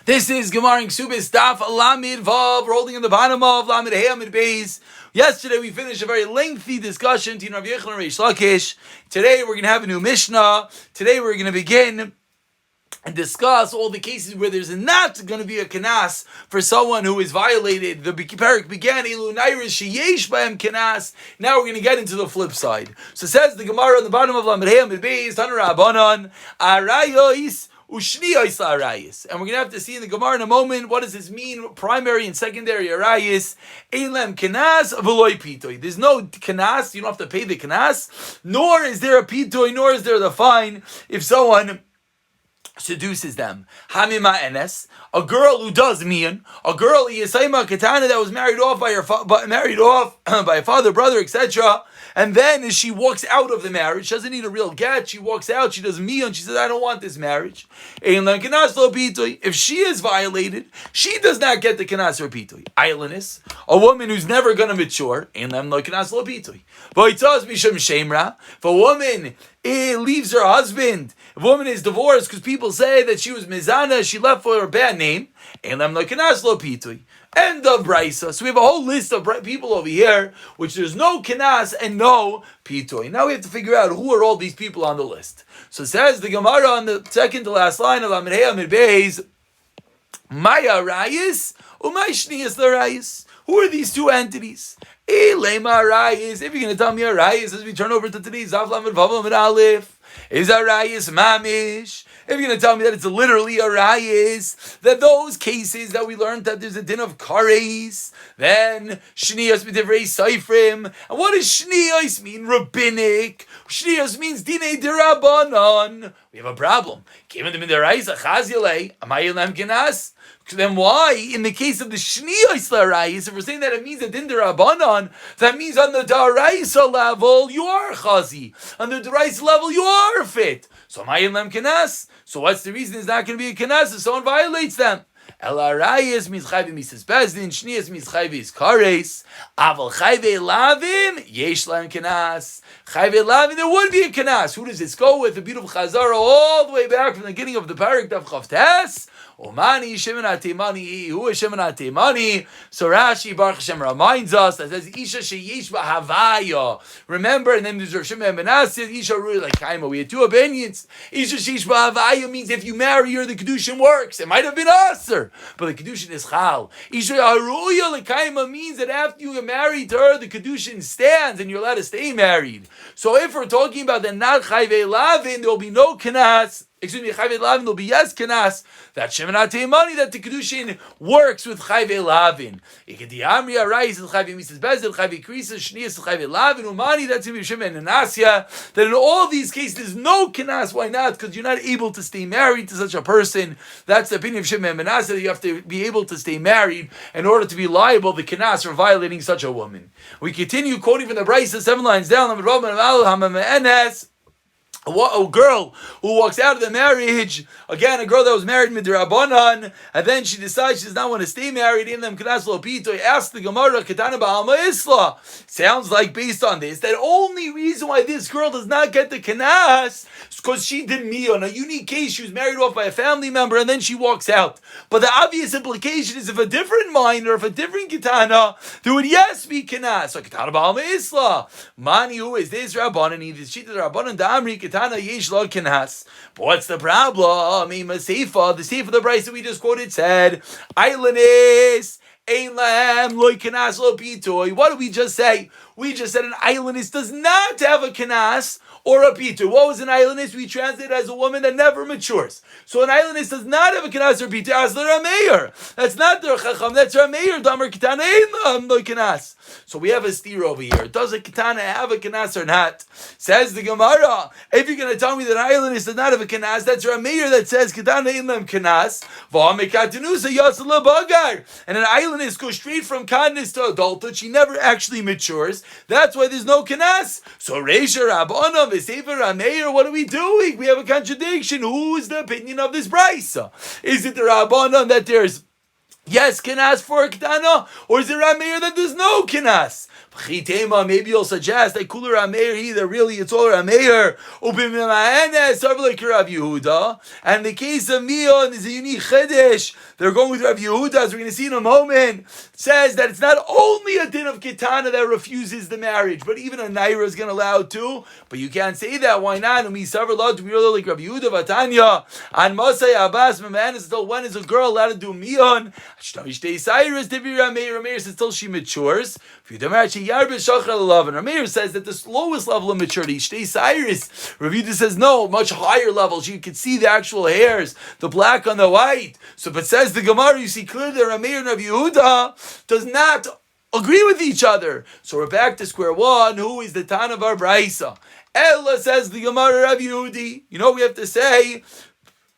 This is Gemara in Kesubos Daf Lamed Vav. We're holding in the bottom of Lamed Hey Amid Beis. Yesterday we finished a very lengthy discussion between Rav Yechon and Reish Lakish. Today we're going to have a new Mishnah. Today we're going to begin and discuss all the cases where there's not going to be a kanas for someone who is violated. The parak began Elu Nairis Sheyesh B'hem Kanas. Now we're going to get into the flip side. So says the Gemara on the bottom of Lamed Hey Amid Beis, Tanur Rabbanan Arayos. And we're going to have to see in the Gemara in a moment, what does this mean? Primary and secondary arayis. Eilem kanas v'loy pitoy. There's no kanas, you don't have to pay the kanas, nor is there a pitoy, nor is there the fine if someone seduces them. Hamima enes, a girl who does mian, a girl yisayma katana that was married off by a father, brother, etc. And then as she walks out of the marriage, she doesn't need a real get, she walks out, she does mian, she says, I don't want this marriage. If she is violated, she does not get the kanas or pitoy. Ailenis, a woman who's never going to mature, if a woman leaves her husband, if a woman is divorced because people say that she was mizana, she left for a bad name, end of Brisa. So we have a whole list of people over here, which there's no kanas and no pitoy. Now we have to figure out who are all these people on the list. So it says the Gemara on the second to last line of Lamed Hey Amid Beis, Maya Rayis, Umay Shniyas Larayis. Who are these two entities? Elema Rayis. If you're going to tell me a Rayis, as we turn over to today's Zav Lamed Vav Lamed Aleph, is a Rayis Mamish. If you're going to tell me that it's literally a rayis, that those cases that we learned that there's a din of kares, then shniyos b'divrei seifrim. And what does shniyos mean? Rabbinic. Shniyos means dinei dirabanan. We have a problem. Given the midaraisa chazilei, amayilem kenas. Then why, in the case of the shniyos larayis, if we're saying that it means a din dirabanan, that means on the daraisa level you are chazi, on the daraisa level you are fit. So amayilem kenas. So what's the reason it's not going to be a kenas if someone violates them? El arayis means chayve misas bezdin, shniyas means chayve is kares, aval chayve lavim yesh laim kenas. Chayve lavim, there would be a kenas. Who does this go with? The beautiful chazara all the way back from the beginning of the parak Daf Chavtes. Omani Shimon HaTeimani, who is Shimon HaTeimani? So Rashi Baruch Hashem reminds us that says Isha sheyesh b'havaya. Remember, and then there's Rav Shimon ben Menashe, Isha rui like kaima. We had two opinions. Isha sheyesh b'havaya means if you marry her, the kedushin works. It might have been aser, but the kedushin is chal. Isha haruya like kaima means that after you get married to her, the kedushin stands and you're allowed to stay married. So if we're talking about the not chayve lavin, there will be no kenas. Excuse me, chayve lavin will be yes kenas. That Shimon HaTeimani, that the kedushin works with chayve lavin. Ikedi amri arayis is chayve misas bezdin, chayve krisas shniyas chayve lavin umani. That's Rabbi Shimon and Asya. That in all these cases there's no kenas. Why not? Because you're not able to stay married to such a person. That's the opinion of Shimon and Asya. That you have to be able to stay married in order to be liable the kenas for violating such a woman. We continue quoting from the Brisa 7 lines down. A girl who walks out of the marriage, again, a girl that was married midrabanan, and then she decides she does not want to stay married in them. Kanas lo pito. Ask the Gemara, Katana ba'alma isla. Sounds like based on this, that only reason why this girl does not get the kanas is because she did mion. A unique case, she was married off by a family member, and then she walks out. But the obvious implication is if a different minor, if a different katana, there would yes be kanas. So Katana ba'alma isla. Mani, who is this rabbanan? Either she did rabbanan da'amri katana. But what's the problem? The Seifa of the Brisa that we just quoted said, Ailenis, Eilam, Loi Kanas, Lo Pitoy. What did we just say? We just said an Ailenis does not have a Kanas or a pitoy. What was an ailenis? We translate it as a woman that never matures. So an ailenis does not have a kanas or pitoy. As the Rameir. That's not the Chacham. That's Rameir. Damar Kitana Ein Lo Kanas. So we have a steer over here. Does a katana have a kanas or not? Says the Gemara. If you're going to tell me that an ailenis does not have a kanas, that's Rameir that says katana Ein Lo Kanas. V'amekatanusa Yasala Bagar. And an ailenis goes straight from kadnis to adulthood. She never actually matures. That's why there's no kanas. So Reisha Rabbanah v'Sefer Rameir, what are we doing? We have a contradiction. Who is the opinion of this brisa? Is it the Rabbanah that there's yes kanas for a ketana, or is it Rameir that there's no kanas? Maybe you'll suggest that Kula Rameir either really it's all Rameir. And the case of Mion is a unique Chiddush. They're going with Rav Yehuda, as we're going to see in a moment. It says that it's not only a din of Ketana that refuses the marriage, but even a Naira is going to allow it too. But you can't say that. Why not? Like Rav Yehuda Vatanya. And Masay Abbas Memanis, until when is a girl allowed to do Mion? Rameir says until she matures. And Rameir says that the lowest level of maturity, Shtei Cyrus. Rav Yehuda says no, much higher levels. You can see the actual hairs, the black on the white. So, but says the Gemara, you see clearly that Rameir and Rav Yehuda does not agree with each other. So we're back to square one. Who is the Tan of our Braisa? Ella says the Gemara Rav Yehudi. You know we have to say.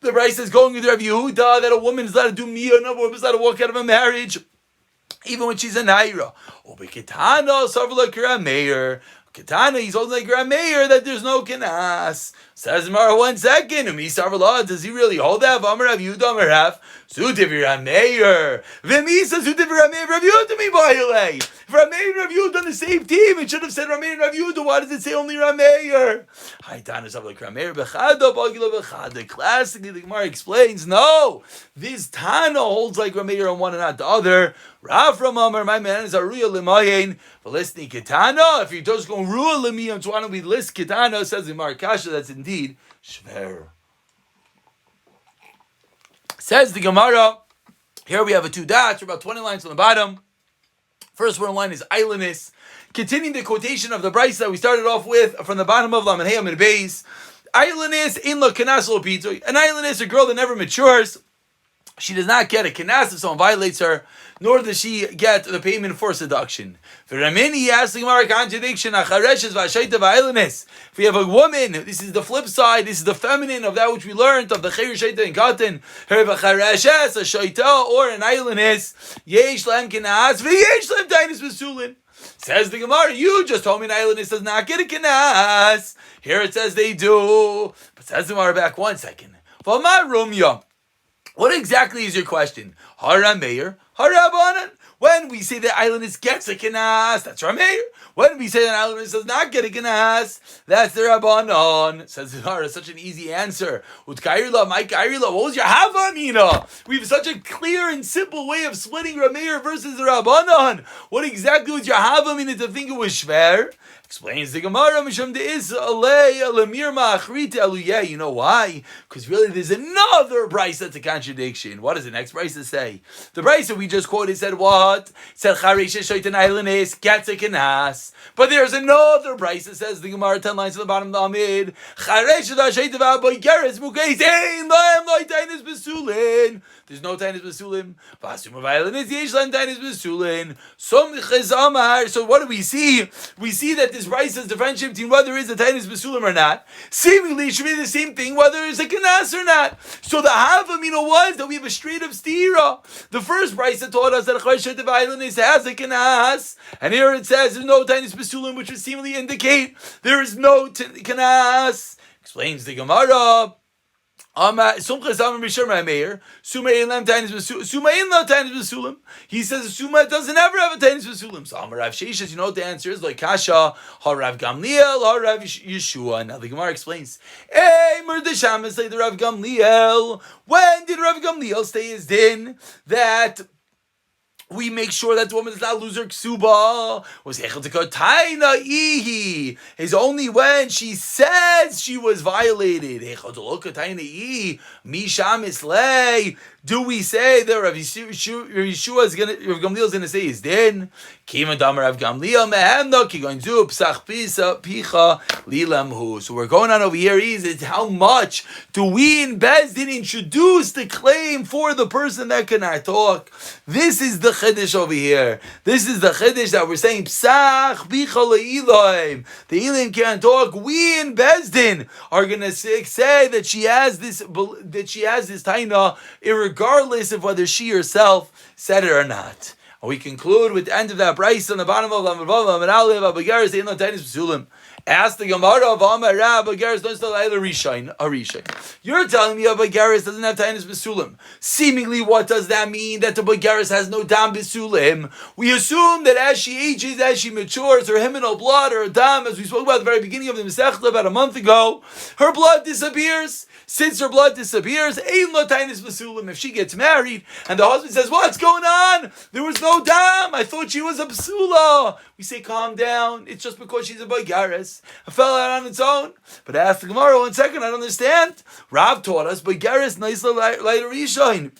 The Braisa is going with Rav Yehuda that a woman is allowed to do miyah, and a woman is allowed to walk out of a marriage, even when she's a naira. Oh, but Ketana, Sarvala Rameir. Ketana, he's holding like Rameir that there's no kenas. Says Mara, 1 second. Does he really hold that? Amar Rav Yehuda Amar Rav. Zutiv Rameir. V'misa Zutiv Rameir. Rav Yehuda mi ba'ilei. If Rameir and Rav Yehuda on the same team, it should have said Rameir and Rav Yehuda. Why does it say only Rameir? Haitana Sarvala Rameir bechada bagila bechada. Classically, the Gemara explains, no, this Tana holds like Rameir on one and not the other. Rav Ramamar, my man is a real limayin. But listening Ketana, if you're just going rule limiyam, so why don't we list Ketana? Says the Gemara Kasha, that's indeed shver. Says the Gemara. Here we have a 2 dots. We're about 20 lines on the bottom. First one line is islandness. Continuing the quotation of the Braisa that we started off with from the bottom of Lamed Hey Amid Beis. Islandness in lo kenas lo pitoy. An islandness, a girl that never matures. She does not get a kenas if someone violates her, nor does she get the payment for seduction. For Ramini, asks the Gemara contradiction. If we have a woman, this is the flip side, this is the feminine of that which we learned of the Chayr Shaita and Katan. Her v'chareshes, a Shaita, or an islandess, yesh lem kenas, v'yesh lem tainis v'sulin. Says the Gemara, you just told me an islandess does not get a kenas. Here it says they do. But says the Gemara back 1 second. V'amar rumya. What exactly is your question? Harameir, harabanan. When we say that islandess gets a kenas, that's Rameir. When we say that islandess does not get a kenas, that's the Rabbanon. Says Zahara, such an easy answer. Utkairila, my Kairila, what was your Havamina? We have such a clear and simple way of splitting Rameir versus the Rabbanon. What exactly was your Havamina to think it was Shver? Explains the Gemara, Misham de'is alei alamir ma'achrita aluyeh. You know why? Because really there's another Braisa that's a contradiction. What does the next Braisa say? The Braisa we just quoted said what? It said Charesh Shaitan Islandis gets a kenas. But there's another Braisa says the Gemara 10 lines to the bottom of the Amid. Charesh Shaitan V'aboy Geres Mukeis Ein Loem Loi Tainis Besulin. There's no Tainis Besulim. V'asum of Islandis Yesh Lem Tainis Besulin. Som Chazamar. So what do we see? We see that this Braisa is the friendship between whether it's a Tainis Besulim or not. Seemingly it should be the same thing whether it's a kenas or not. So the Havamina was that we have a straight up stira. The first Braisa taught us that a Charesh Shaitan Islandis has a kenas. And here it says there's no Tainis Besulim, which would seemingly indicate there is no kenas. Explains the Gemara. He says Suma doesn't ever have a tainis besulim. So Amar Rav Sheshes, you know what the answer is? Like Kasha, Harav Gamliel, Harav Yeshua. Now the Gemara explains. Hey, Murdasham say the Rav Gamliel. When did Rav Gamliel stay his din that we make sure that the woman does not lose her ksuba? Was echel to taina ihi is only when she says she was violated. Echel to look at taina ihi misham islay. Do we say that Rav Yeshua is going to, Rav Gamliel is going to say his din? Kima damar Rav Gamliel mehemno ki going to psach picha lilamhu. So we're going on over here is how much do we in Bezdin introduce the claim for the person that cannot talk? This is the chiddush over here. This is the chiddush that we're saying psach picha leilaim. The Elim can't talk. We in Bezdin are going to say that she has this taina regardless of whether she herself said it or not. And we conclude with the end of that Braisa on the bottom of Ask the Gemara of Amar Rab, Bagaris don't still either Rishain. You're telling me a Bagaris doesn't have Tainis Besulim. Seemingly, what does that mean? That the Bagaris has no Dam Besulim? We assume that as she ages, as she matures, her hymenal blood or Dam, as we spoke about at the very beginning of the Masechta about a month ago, her blood disappears. Since her blood disappears, Ein Lo Tainis Besulim. If she gets married and the husband says, "What's going on? There was no Dam. I thought she was a Besula." We say, "Calm down. It's just because she's a Bagaris. It fell out on its own." But ask the Gemara, 1 second, I don't understand. Rav taught us, Bagaris Naisla Later Rishain.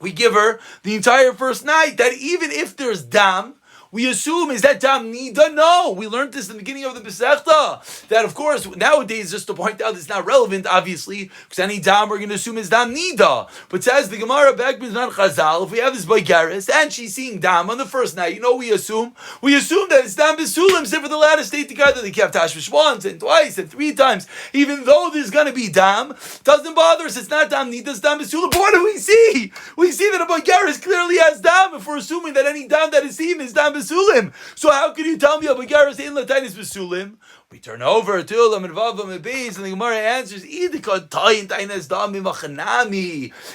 We give her the entire first night, that even if there's Dam, we assume, is that Dam Nida? No. We learned this in the beginning of the Pesachta. That, of course, nowadays, just to point out, it's not relevant, obviously, because any Dam we're going to assume is Dam Nida. But says the Gemara, back Bizman Chazal, if we have this Bagaris, and she's seeing Dam on the first night, you know we assume? We assume that it's Dam Besulim, so for the latter stay together. They kept Tashvish once, and twice, and 3 times. Even though there's going to be Dam, doesn't bother us. It's not Dam Nida, it's Dam Besulim. But what do we see? We see that a Bagaris clearly has Dam, if we're assuming that any Dam that is seen is Dam Besulim. So how can you tell me a Bagaris in Latainis Besulim? We turn over to Ulam and Vavam and Beis, and the Gemara answers,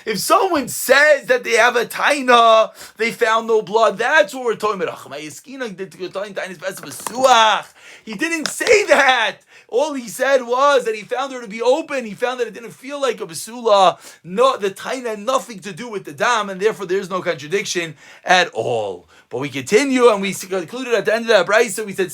if someone says that they have a taina, they found no blood, that's what we're talking about. He didn't say that. All he said was that he found her to be open. He found that it didn't feel like a basula. No, the taina had nothing to do with the dam, and therefore there's no contradiction at all. But we continue, and we concluded at the end of that brayso. We said,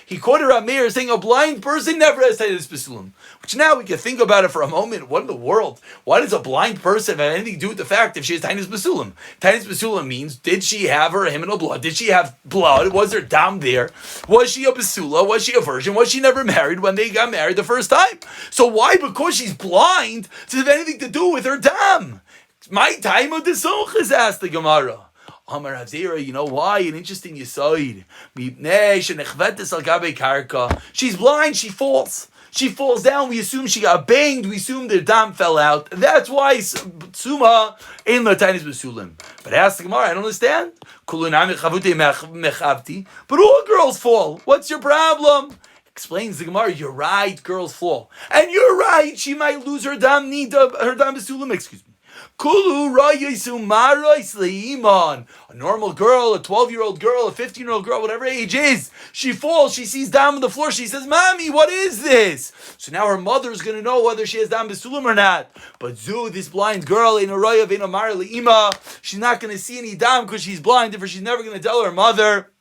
he quoted Rameir saying a blind person never has tainis basulim. Which now we can think about it for a moment. What in the world? Why does a blind person have anything to do with the fact if she has tainis basulim? Tainis basulim means, did she have her hymenal blood? Did she have blood? Was there dam there? Was she a basula? Was she a virgin? Was she never married when they got married the first time? So why, because she's blind, does it have anything to do with her dam? My time of the Sonchas, asked the Gemara. Amar Havzira, you know why? An interesting yisoid. She's blind, she falls. She falls down, we assume she got banged, we assume their dam fell out. That's why Suma in Latainis Besulim. But ask the Gemara, I don't understand. But all girls fall. What's your problem? Explains the Gemara, you're right, girls fall. And you're right, she might lose her dam Besulim, excuse me. Kulu a normal girl, a 12-year-old girl, a 15-year-old girl, whatever age is, she falls, she sees dam on the floor, she says, "Mommy, what is this?" So now her mother's going to know whether she has dam besulim or not. But this blind girl, in a raya vein amar le'ima, she's not going to see any dam because she's blind, therefore she's never going to tell her mother.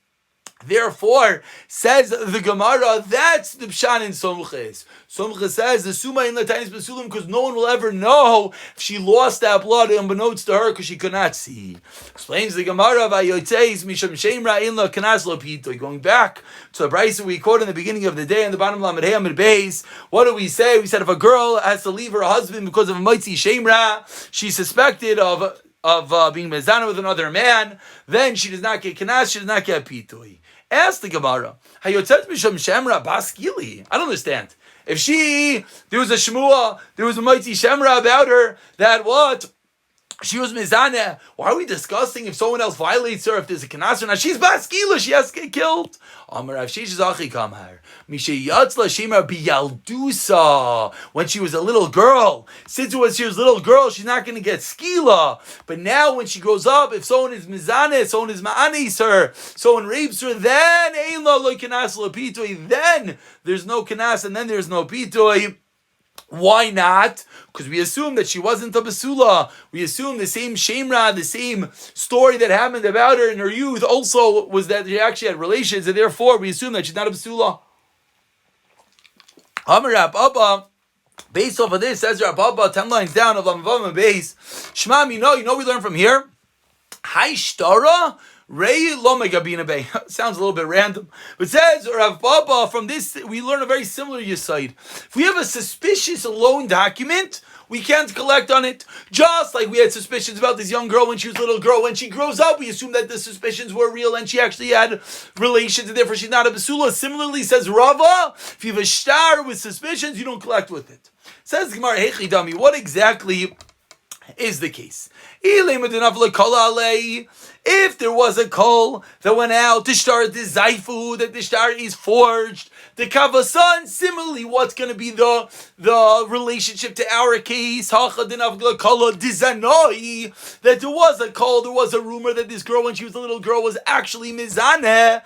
Therefore, says the Gemara, that's the Pshan in Somches. Somches says the Suma in Latainis Besulim because no one will ever know if she lost that blood unbeknownst to her because she could not see. Explains the Gemara, Vayotzeis Misham Shemra in La Kanas Lo Pitoi. Going back to the brayso we quote in the beginning of the day in the bottom of Lamed Hey Amid Beis. What do we say? We said if a girl has to leave her husband because of a Mitzi Shemra, she's suspected of being mezana with another man, then she does not get kanas, she does not get pitui. Ask the Gemara, Hayotzet Misham Shemra Baskili. I don't understand. If there was a shmua, there was a mighty Shemra about her, that what? She was mizaneh. Why are we discussing if someone else violates her, if there's a kanas or not? She's baskila, she has to get killed. When she was a little girl, since she was a little girl, she's not going to get skila. But now when she grows up, if someone is mizaneh, someone is ma'anis her, someone rapes her, then there's no kanas and then there's no pitoy. Why not? Because we assume that she wasn't a basula. We assume the same shemra, the same story that happened about her in her youth also was that she actually had relations, and therefore we assume that she's not a basula. Amar Rab Abba, based off of this, says Rab Abba, 10 lines down of Lamavav and base. Shema, you know we learn from here? Haishtara Rei lo megabina bay. Sounds a little bit random. But it says, Rav Baba, from this we learn a very similar yisaid. If we have a suspicious loan document, we can't collect on it. Just like we had suspicions about this young girl when she was a little girl. When she grows up, we assume that the suspicions were real and she actually had relations and therefore she's not a basula. Similarly, says Rava, if you have a star with suspicions, you don't collect with it. Says Gemara, Hechi Dami, what exactly is the case? If there was a kol that went out to start the zaifu, that the shtar is forged, the kavasan, similarly, what's going to be the relationship to our case? That there was a call, there was a rumor that this girl, when she was a little girl, was actually mizaneh.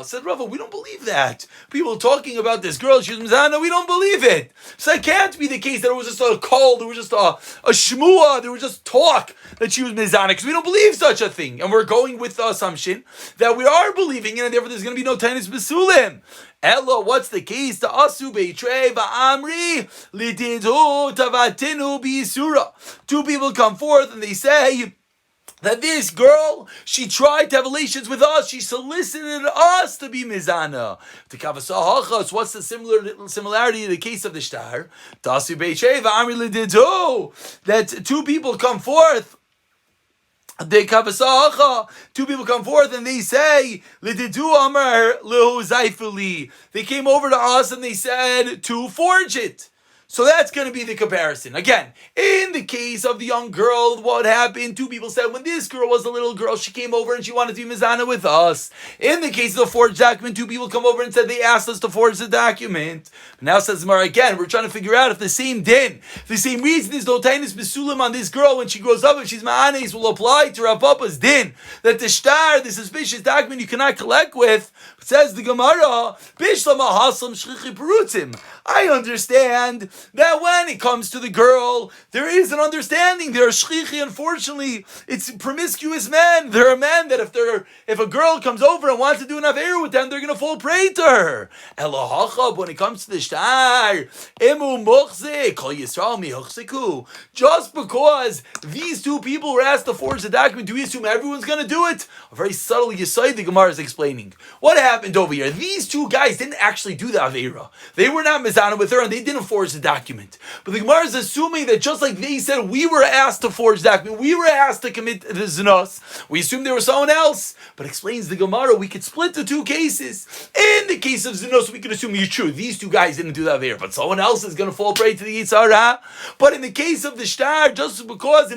Said Rava, we don't believe that. People talking about this girl, she was mizaneh, we don't believe it. So it can't be the case that it was just a call, there was just a shmua, there was just talk that she was mizaneh, because we don't believe such a thing. And we're going with the assumption that we are believing it, and therefore there's going to be no tainus besulim. Ella, what's the case? To asu beitrei va'amri lididu tavatinu bi'isura. Two people come forth and they say that this girl, she tried to have relations with us. She solicited us to be mizana. To kavasahachas, what's the similarity in the case of the shtar? To asu beitrei va'amri lididu. That two people come forth. Two people come forth and they say, they came over to us and they said to forge it. So that's going to be the comparison. Again, in the case of the young girl, what happened? Two people said when this girl was a little girl, she came over and she wanted to be mizana with us. In the case of the forged document, two people come over and said they asked us to forge the document. Now says Gemara again, we're trying to figure out if the same din, the same reason is no tainus besulim on this girl when she grows up, if she's ma'anes, will apply to Rav Papa's din, that the shtar, the suspicious document you cannot collect with. It says the Gemara, Bishlam ha'haslam shchichi perutzim. I understand that when it comes to the girl, there is an understanding. There are shchichi, unfortunately, it's promiscuous men. There are men that if a girl comes over and wants to do an affair with them, they're going to fall prey to her. Elahachab, when it comes to the shtar, emu muchzik, kol Yisrael mihuchziku. Just because these two people were asked to forge the document, do we assume everyone's going to do it? A very subtle yesod the Gemara is explaining. What happened over here? These two guys didn't actually do the avera. They were not mizana with her and they didn't forge the document. But the Gemara is assuming that just like they said we were asked to forge the document, we were asked to commit the zinos, we assumed there was someone else. But explains the Gemara, we could split the two cases. In the case of zinos, we could assume you're true. These two guys didn't do that avera, but someone else is going to fall prey to the yitzhara. But in the case of the shtar, just because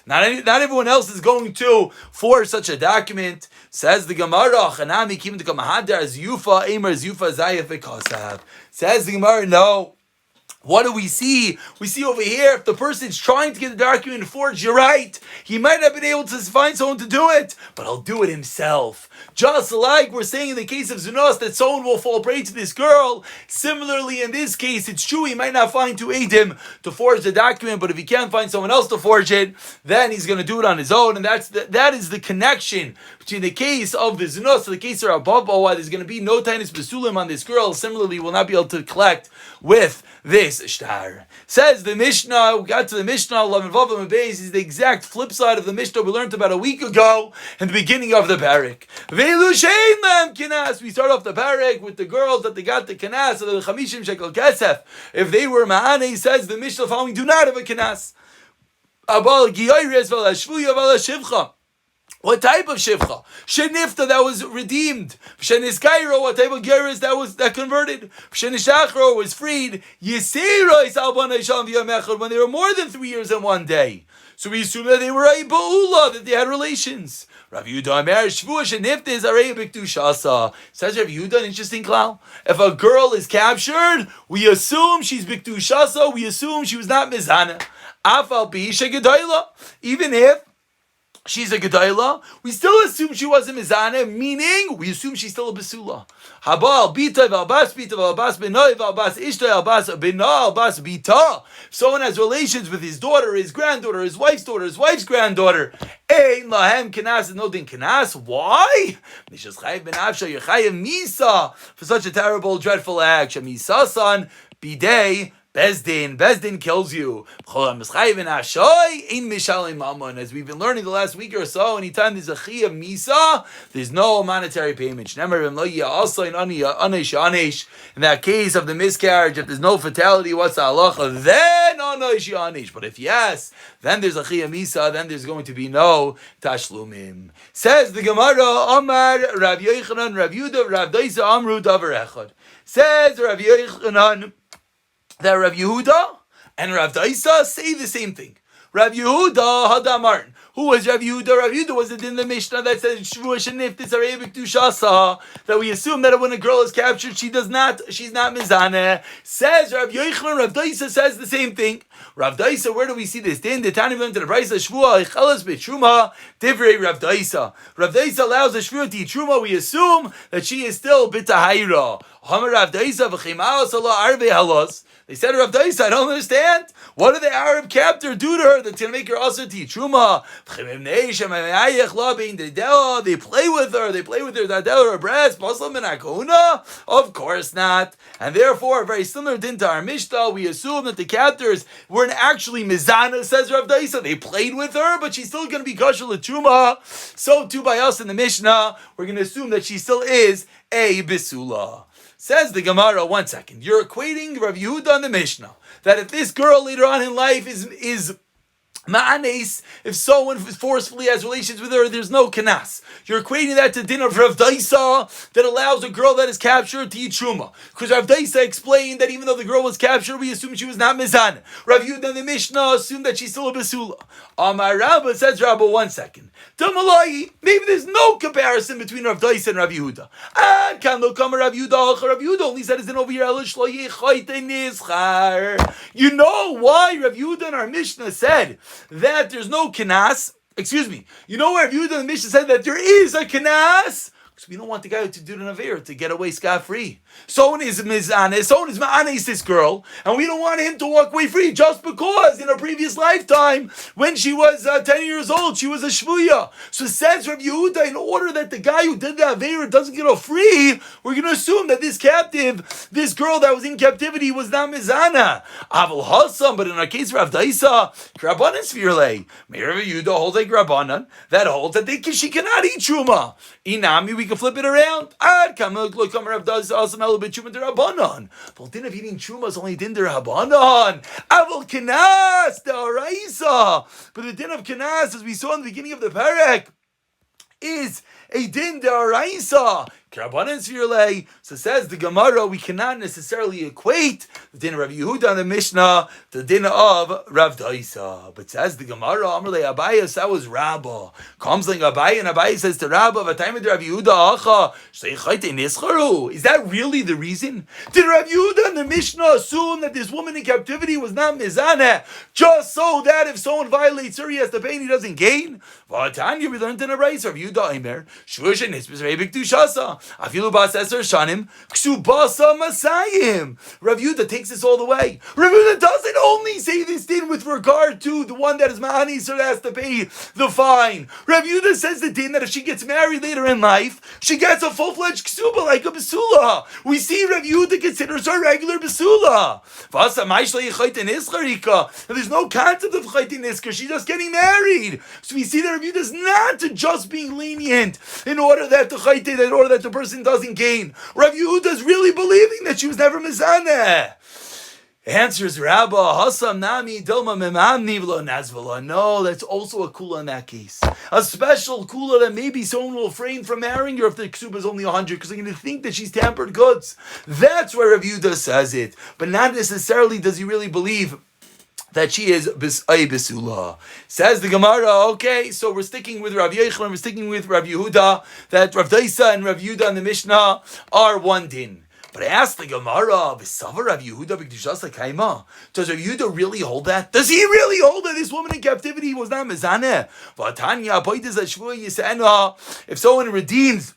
not everyone else is going to forge such a document. Says the Gemara, says the Gemara, no. What do we see? We see over here, if the person's trying to get the document forged, you're right. He might not have been able to find someone to do it, but he'll do it himself. Just like we're saying in the case of Zunos, that someone will fall prey to this girl. Similarly, in this case, it's true, he might not find two Eidim to forge the document, but if he can't find someone else to forge it, then he's going to do it on his own. And that is the connection between the case of the Zunos and the case of Rabba, why there's going to be no tainus besulim on this girl. Similarly, will not be able to collect with this shtar. Says the Mishnah, we got to the Mishnah, Lamed Vav Lamed Beis, is the exact flip side of the Mishnah we learned about a week ago in the beginning of the parak. Veilu shein lam kinas. We start off the parak with the girls that they got the kinas, the chamishim shekel kesef. If they were ma'ane, says the Mishnah following, do not have a kinas. Abal giyayrez vala shvuya vala shivcha. What type of shivcha? Shenifta, that was redeemed. Sheniskairo, what type of geras that converted? Shenishachro was freed. Yisera is albana isham v'yamechad, when they were more than 3 years and 1 day. So we assume that they were a ba'ula, that they had relations. Rav Yehuda Amer Shvua Shenifta is arei b'ktushasa. Says Rav Yehuda, an interesting klal. If a girl is captured, we assume she's b'ktushasa. We assume she was not mizana. Afal pi shegedayla, even if she's a gedayla, we still assume she wasn't mizana, meaning we assume she's still a besula. Habal bita v'albas bita v'albas benoy v'albas ishta v'albas bena v'albas bita. If someone has relations with his daughter, his granddaughter, his wife's daughter, his wife's granddaughter, ein lahem kenas, no din kenas. Why? Nishas chayiv ben avsha yechayiv misa for such a terrible, dreadful act. Shamisa son bidei. Bezdin kills you. As we've been learning the last week or so, anytime there's a chiyah misa, there's no monetary payment. In that case of the miscarriage, if there's no fatality, what's the halacha? Then anish. But if yes, then there's a chiyah misa, then there's going to be no tashlumim. Says the Gemara, Amar Rav Yochanan, Rav Yudah, Rav Daisa Amru Davar Echad. Says Rav Yochanan that Rav Yehuda and Rav Daisa say the same thing. Rav Yehuda Hadamartin. Who was Rav Yehuda? Rav Yehuda was it in the Mishnah that says Shvua Sheniftis Arebik Dushasa, that we assume that when a girl is captured, she's not mizaneh. Says Rav Yochanan, Rav Daisa says the same thing. Rav Daisa, where do we see this? Then the Tani went to the Brisa Shvua Ichelas B'Truma Divrei Rav Daisa. Rav Daisa allows the Shvua to eat Truma. We assume that she is still B'Tahira. Hamar Rav Daisa v'Chimal Salah Arve Halos. They said, Rav Daisa, I don't understand. What did the Arab captor do to her that's going to make her also to eat Truma? They play with her. They play with her breast. Of course not. And therefore, very similar to our Mishnah, we assume that the captors weren't actually mizana, says Rav Daisa. They played with her, but she's still going to be kosher l'truma. So too by us in the Mishnah, we're going to assume that she still is a bisula. Says the Gemara, 1 second. You're equating Rav Yehuda and the Mishnah that if this girl later on in life is ma'anes, if someone forcefully has relations with her, there's no kanas. You're equating that to din of Rav Daisa that allows a girl that is captured to eat truma. Because Rav Daisa explained that even though the girl was captured, we assume she was not mizan. Rav Yehuda and the Mishnah assumed that she's still a basula. Amar Rabba, says Rabba, 1 second. Maybe there's no comparison between Rav Daisa and Rav Yehuda. And can look come Rav Yehuda. Rav Yehuda only said it's in over here. You know why Rav Yehuda and our Mishnah said that there's no kanas? Excuse me. You know why Rav Yehuda and the Mishnah said that there is a kanas? Because we don't want the guy to do an aver to get away scot-free. Someone is mizaneh, someone is ma'anes this girl, and we don't want him to walk away free just because in a previous lifetime, when she was 10 years old, she was a shvuya. So says Rav Yehuda, in order that the guy who did the aver doesn't get off free, we're going to assume that this captive, this girl that was in captivity was not mizana. Aval hasam, but in our case, Rav Daisa, Rabbanan Svirle, Rav Yehuda holds like Rabbanan, that holds that she cannot eat truma. Inami, we can flip it around. Ad kamel look come Rav Daisa also a little bit truma derabanan. But din of eating truma is only din derabanan. Avol kenas deraisa. But the din of kenas, as we saw in the beginning of the parak, is a din deraisa. So says the Gemara, we cannot necessarily equate the din of Rav Yehuda and the Mishnah to the din of Rav Daisa. But says the Gemara, Amrle Abayas, that was Rabbah. Comes like Abayah, and Abayah says to Rabbah, "V'tayim Rav Yehuda acha sheichayte nischaru." Is that really the reason? Did Rav Yehuda and the Mishnah assume that this woman in captivity was not mizaneh, just so that if someone violates her, he has to pay and he doesn't gain? V'atanya, we learned in a race, Rav Yehuda Aimer, Shvusha Nispes Rebik Dushasa. Afilu bas eser shanim, ksubasa masayim. Rav Yehuda takes this all the way. Rav Yehuda doesn't only say this din with regard to the one that is ma'ani, so that has to pay the fine. Rav Yehuda says the din that if she gets married later in life, she gets a full-fledged ksuba like a basula. We see Rav Yehuda considers her regular basula. And there's no concept of chaytin isker. She's just getting married. So we see that Rav Yehuda is not just being lenient in order that the person doesn't gain. Rav Yehuda is really believing that she was never mizaneh. Answers Rabba, Hasam Nami Dilma Memamni V'lo Nazvala. No, that's also a kula in that case. A special kula that maybe someone will refrain from marrying her if the ksuba is only 100 because they're going to think that she's tampered goods. That's where Rav Yehuda says it. But not necessarily does he really believe that she is bisula. Says the Gemara, okay, so we're sticking with Rav Yochanan, we're sticking with Rav Yehuda, that Rav Daisa and Rav Yehuda and the Mishnah are one din. But I asked the Gemara, V'sava Rav Yehuda b'kedusha kaima. Does Rav Yehuda really hold that? Does he really hold that this woman in captivity was not mezaneh? V'atanya apoides ashvua yisa'ena. If someone redeems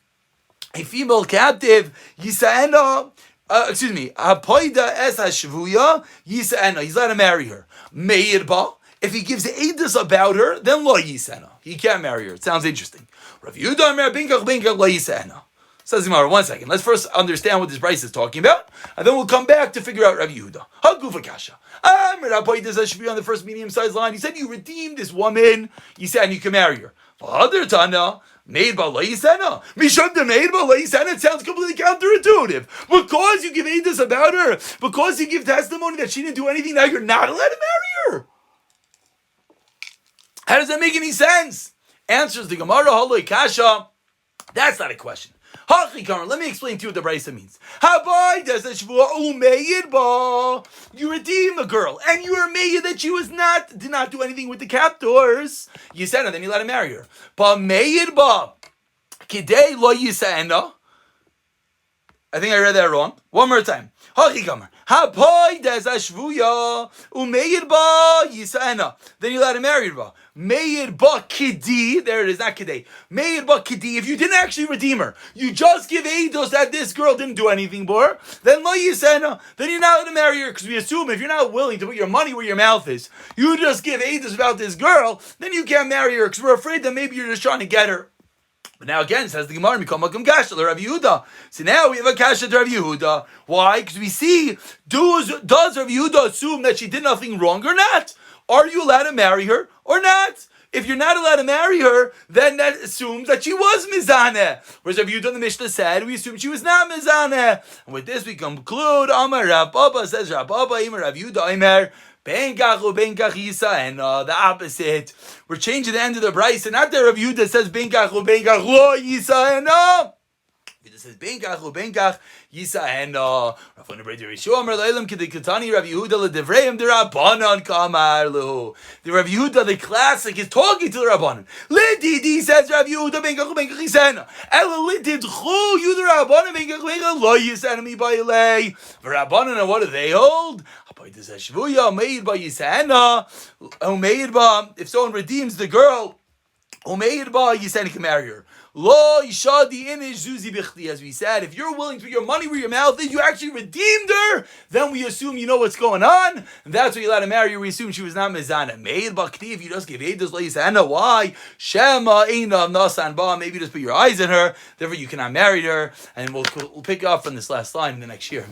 a female captive, yisa'ena, apoida es hashvuya yisa'ena. He's allowed to marry her. Meirba. If he gives edus about her, then lo yisa'ena. He can't marry her. It sounds interesting. Rav Yehuda mer binkach lo yisa'ena. Says Gemara, 1 second. Let's first understand what this price is talking about, and then we'll come back to figure out Rav Yehuda. Hagufa kasha. On the first medium-sized line, he said you redeemed this woman. He said and you can marry her. Other tana. Made by Laisena. Mishum made by Laisena. It sounds completely counterintuitive. Because you give edus about her, because you give testimony that she didn't do anything, now you're not allowed to marry her. How does that make any sense? Answers the Gemara, Haloi Kasha. That's not a question. Let me explain to you what the Brisa means. You redeem a girl, and you are made that she did not do anything with the captors. You said her, then you let him marry her. But made ba kidei lo yisa'ena. I think I read that wrong. One more time. Then you let him marry her. Meir ba kidi, there it is, not kidei. Meir ba kidi, if you didn't actually redeem her, you just give eidos that this girl didn't do anything for her, then lo yisena, then you're not going to marry her, because we assume if you're not willing to put your money where your mouth is, you just give eidos about this girl, then you can't marry her, because we're afraid that maybe you're just trying to get her. But now again, says the Gemara, Mikam Kasha, Rav Yehuda. So now we have a Kasha to Rav Yehuda. Why? Because we see, does Rav Yehuda assume that she did nothing wrong or not? Are you allowed to marry her or not? If you're not allowed to marry her, then that assumes that she was mizaneh. Whereas Rav Yehuda in the Mishnah said, we assume she was not mizaneh. And with this we conclude, Amar Rav Baba says, Rav Baba, Imar Rav Yehuda, Imar, Ben Gachu, Ben Gachisa, and the opposite. We're changing the end of the Bryce, and not that Rav Yehuda says Ben Gachu, Ben Gach, Lo Yisa, and it says Ben Gachu, Ben Gach, Yisa, and Rav Yehuda Rishon, Amar Leilam, Kedikatani, Rav Yehuda, Ledevreim, the Rabbanon, Kamar Lu. The Rav Yehuda, the classic, is talking to the Rabbanon. Lididi says Rav Yehuda, Ben Gachu, Ben Gachisa, Ela Lidid Chu, you the Rabbanon, Ben Gachu, Ben Gach, Lo Yisa, and me by Lay. The Rabbanon, and what do they hold? If someone redeems the girl, he can marry her. As we said, if you're willing to put your money where your mouth is, you actually redeemed her, then we assume you know what's going on, and that's why you let her marry her. We assume she was not mezana. If you just give eidos, why? Shema eina nasan ba. Maybe just put your eyes on her, therefore you cannot marry her, and we'll pick up from this last line in the next year.